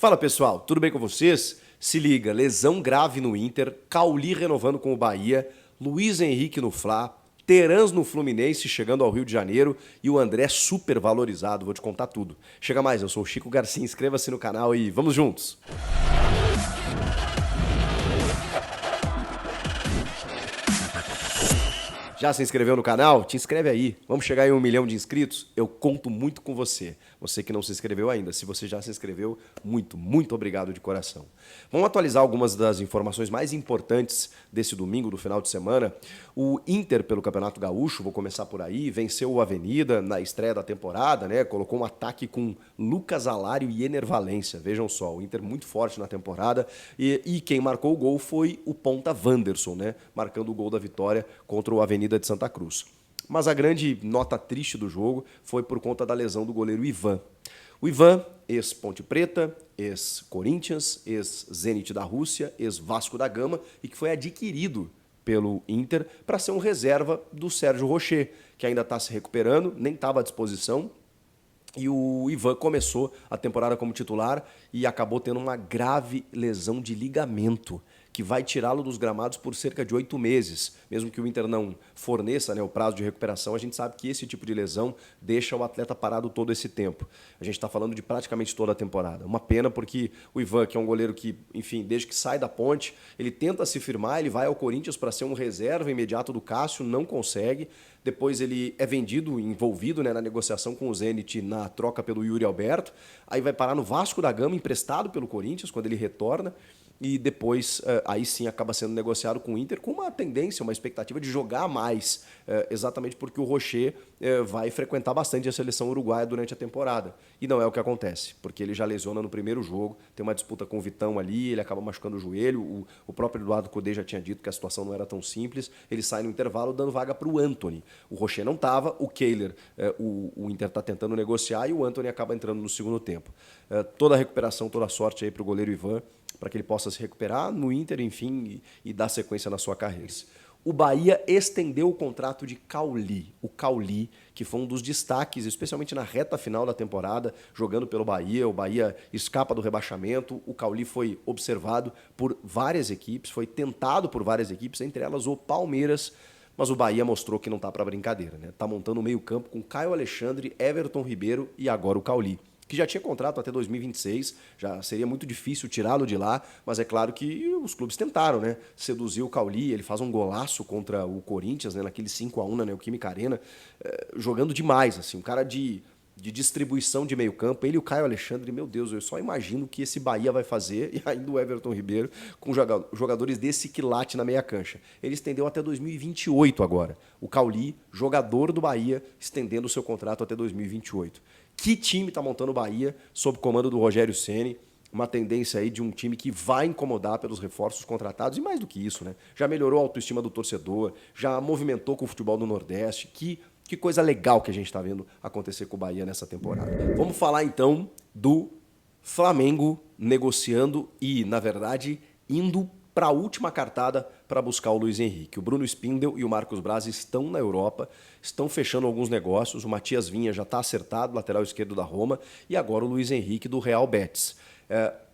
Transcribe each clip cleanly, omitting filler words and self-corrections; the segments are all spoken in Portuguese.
Fala pessoal, tudo bem com vocês? Se liga, lesão grave no Inter, Cauli renovando com o Bahia, Luiz Henrique no Fla, Terãs no Fluminense chegando ao Rio de Janeiro e o André super valorizado, vou te contar tudo. Chega mais, eu sou o Chico Garcia, inscreva-se no canal e vamos juntos! Já se inscreveu no canal? Te inscreve aí. Vamos chegar em 1 milhão de inscritos? Eu conto muito com você. Você que não se inscreveu ainda. Se você já se inscreveu, muito obrigado de coração. Vamos atualizar algumas das informações mais importantes desse domingo, do final de semana. O Inter, pelo Campeonato Gaúcho, vou começar por aí, venceu o Avenida na estreia da temporada, né? Colocou um ataque com Lucas Alário e Ener Valencia. Vejam só, o Inter muito forte na temporada. E quem marcou o gol foi o ponta Wanderson, né? Marcando o gol da vitória contra o Avenida de Santa Cruz. Mas a grande nota triste do jogo foi por conta da lesão do goleiro Ivan. O Ivan, ex-Ponte Preta, ex-Corinthians, ex-Zenit da Rússia, ex-Vasco da Gama e que foi adquirido pelo Inter para ser um reserva do Sérgio Rocher, que ainda está se recuperando, nem estava à disposição. E o Ivan começou a temporada como titular e acabou tendo uma grave lesão de ligamento, que vai tirá-lo dos gramados por cerca de 8 meses. Mesmo que o Inter não forneça, né, o prazo de recuperação, a gente sabe que esse tipo de lesão deixa o atleta parado todo esse tempo. A gente está falando de praticamente toda a temporada. Uma pena porque o Ivan, que é um goleiro que, enfim, desde que sai da Ponte, ele tenta se firmar, ele vai ao Corinthians para ser um reserva imediato do Cássio, não consegue. Depois ele é vendido, envolvido, né, na negociação com o Zenit na troca pelo Yuri Alberto. Aí vai parar no Vasco da Gama, emprestado pelo Corinthians, quando ele retorna. E depois, aí sim, acaba sendo negociado com o Inter com uma tendência, uma expectativa de jogar mais, exatamente porque o Rocher vai frequentar bastante a seleção uruguaia durante a temporada. E não é o que acontece, porque ele já lesiona no primeiro jogo, tem uma disputa com o Vitão ali, ele acaba machucando o joelho, o próprio Eduardo Cudê já tinha dito que a situação não era tão simples, ele sai no intervalo dando vaga para o Antony. O Rocher não estava, o Kehler, o Inter está tentando negociar e o Antony acaba entrando no segundo tempo. Toda a recuperação, toda a sorte aí para o goleiro Ivan, para que ele possa se recuperar no Inter, enfim, e dar sequência na sua carreira. O Bahia estendeu o contrato de Cauli. O Cauli, que foi um dos destaques, especialmente na reta final da temporada, jogando pelo Bahia. O Bahia escapa do rebaixamento. O Cauli foi observado por várias equipes, foi tentado por várias equipes, entre elas o Palmeiras. Mas o Bahia mostrou que não está para brincadeira, né? Tá montando o meio-campo com Caio Alexandre, Everton Ribeiro e agora o Cauli, que já tinha contrato até 2026, já seria muito difícil tirá-lo de lá, mas é claro que os clubes tentaram, né? Seduzir o Cauli, ele faz um golaço contra o Corinthians, né? Naquele 5-1 na Neoquímica Arena, jogando demais, assim, um cara de distribuição de meio campo, ele e o Caio Alexandre, meu Deus, eu só imagino o que esse Bahia vai fazer, e ainda o Everton Ribeiro, com jogadores desse quilate na meia cancha. Ele estendeu até 2028 agora. O Cauli, jogador do Bahia, estendendo o seu contrato até 2028. Que time está montando o Bahia sob o comando do Rogério Ceni? Uma tendência aí de um time que vai incomodar pelos reforços contratados e mais do que isso, né? Já melhorou a autoestima do torcedor, já movimentou com o futebol do Nordeste. Que coisa legal que a gente está vendo acontecer com o Bahia nessa temporada. Vamos falar então do Flamengo negociando e, na verdade, indo para a última cartada para buscar o Luiz Henrique. O Bruno Spindel e o Marcos Braz estão na Europa, estão fechando alguns negócios. O Matias Vinha já está acertado, lateral esquerdo da Roma, e agora o Luiz Henrique do Real Betis.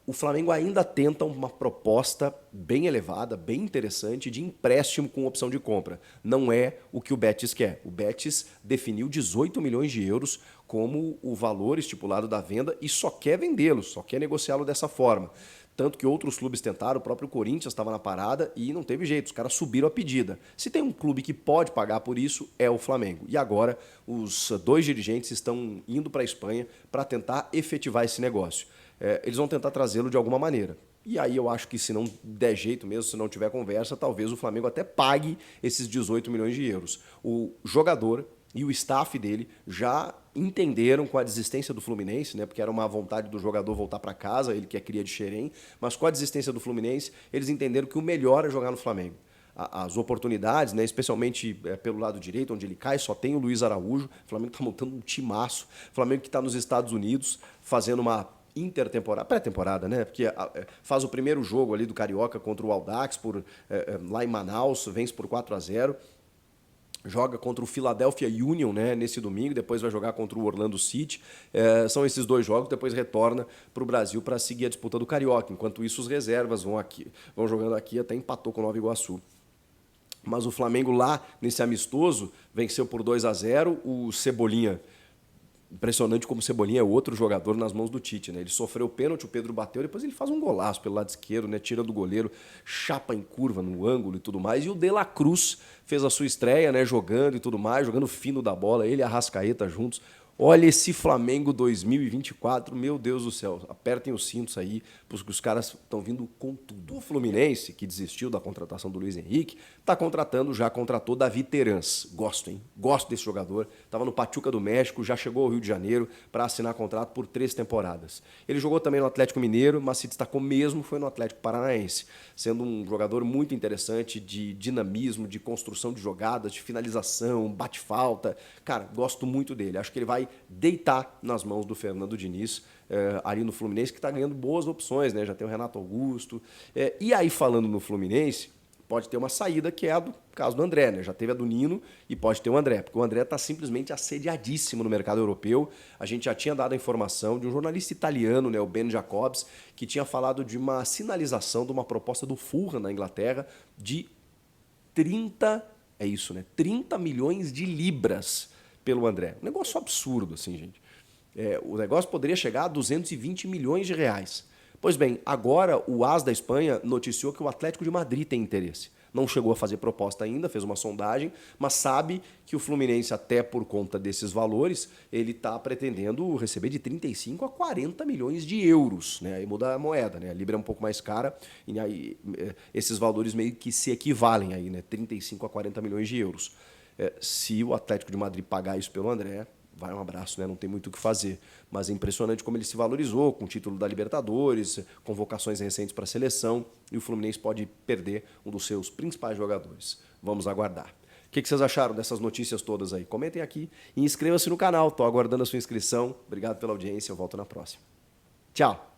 O Flamengo ainda tenta uma proposta bem elevada, bem interessante, de empréstimo com opção de compra. Não é o que o Betis quer. O Betis definiu 18 milhões de euros como o valor estipulado da venda e só quer vendê-lo, só quer negociá-lo dessa forma. Tanto que outros clubes tentaram, o próprio Corinthians estava na parada e não teve jeito, os caras subiram a pedida. Se tem um clube que pode pagar por isso, é o Flamengo. E agora os dois dirigentes estão indo para a Espanha para tentar efetivar esse negócio. Eles vão tentar trazê-lo de alguma maneira. E aí eu acho que se não der jeito mesmo, se não tiver conversa, talvez o Flamengo até pague esses 18 milhões de euros. O jogador e o staff dele já entenderam com a desistência do Fluminense, né, porque era uma vontade do jogador voltar para casa, ele que é cria de Xerém, mas com a desistência do Fluminense, eles entenderam que o melhor é jogar no Flamengo. As oportunidades, né, especialmente pelo lado direito, onde ele cai, só tem o Luiz Araújo. O Flamengo está montando um timaço. O Flamengo que está nos Estados Unidos fazendo uma intertemporada, pré-temporada, né? Porque faz o primeiro jogo ali do Carioca contra o Audax lá em Manaus, vence por 4-0. joga contra o Philadelphia Union, né, nesse domingo, depois vai jogar contra o Orlando City. São esses 2 jogos, depois retorna para o Brasil para seguir a disputa do Carioca. Enquanto isso, os reservas vão jogando aqui, até empatou com o Nova Iguaçu. Mas o Flamengo lá, nesse amistoso, venceu por 2-0. O Cebolinha, impressionante como o Cebolinha é outro jogador nas mãos do Tite, né? Ele sofreu o pênalti, o Pedro bateu, depois ele faz um golaço pelo lado esquerdo, né? Tira do goleiro, chapa em curva no ângulo e tudo mais. E o De La Cruz fez a sua estreia, né? Jogando e tudo mais, jogando fino da bola, ele e a Arrascaeta juntos. Olha esse Flamengo 2024, meu Deus do céu, apertem os cintos aí, porque os caras estão vindo com tudo. O Fluminense, que desistiu da contratação do Luiz Henrique, já contratou Davi Terans. Gosto, hein? Gosto desse jogador. Estava no Pachuca do México, já chegou ao Rio de Janeiro para assinar contrato por 3 temporadas. Ele jogou também no Atlético Mineiro, mas se destacou mesmo foi no Atlético Paranaense, sendo um jogador muito interessante de dinamismo, de construção de jogadas, de finalização, bate-falta. Cara, gosto muito dele. Acho que ele vai deitar nas mãos do Fernando Diniz ali no Fluminense, que está ganhando boas opções, né? Já tem o Renato Augusto. E aí, falando no Fluminense, pode ter uma saída que é a do caso do André, né? Já teve a do Nino e pode ter o André, porque o André está simplesmente assediadíssimo no mercado europeu. A gente já tinha dado a informação de um jornalista italiano, né, o Ben Jacobs, que tinha falado de uma sinalização de uma proposta do Fulham na Inglaterra de 30 milhões de libras pelo André. Um negócio absurdo, assim, gente. O negócio poderia chegar a 220 milhões de reais. Pois bem, agora o AS da Espanha noticiou que o Atlético de Madrid tem interesse. Não chegou a fazer proposta ainda, fez uma sondagem, mas sabe que o Fluminense, até por conta desses valores, ele está pretendendo receber de 35 a 40 milhões de euros. Né? Aí muda a moeda, né? A Libra é um pouco mais cara, e aí esses valores meio que se equivalem aí, né? 35 a 40 milhões de euros. Se o Atlético de Madrid pagar isso pelo André, vai um abraço, né? Não tem muito o que fazer. Mas é impressionante como ele se valorizou com o título da Libertadores, convocações recentes para a seleção, e o Fluminense pode perder um dos seus principais jogadores. Vamos aguardar. O que vocês acharam dessas notícias todas aí? Comentem aqui e inscrevam-se no canal. Estou aguardando a sua inscrição. Obrigado pela audiência. Eu volto na próxima. Tchau!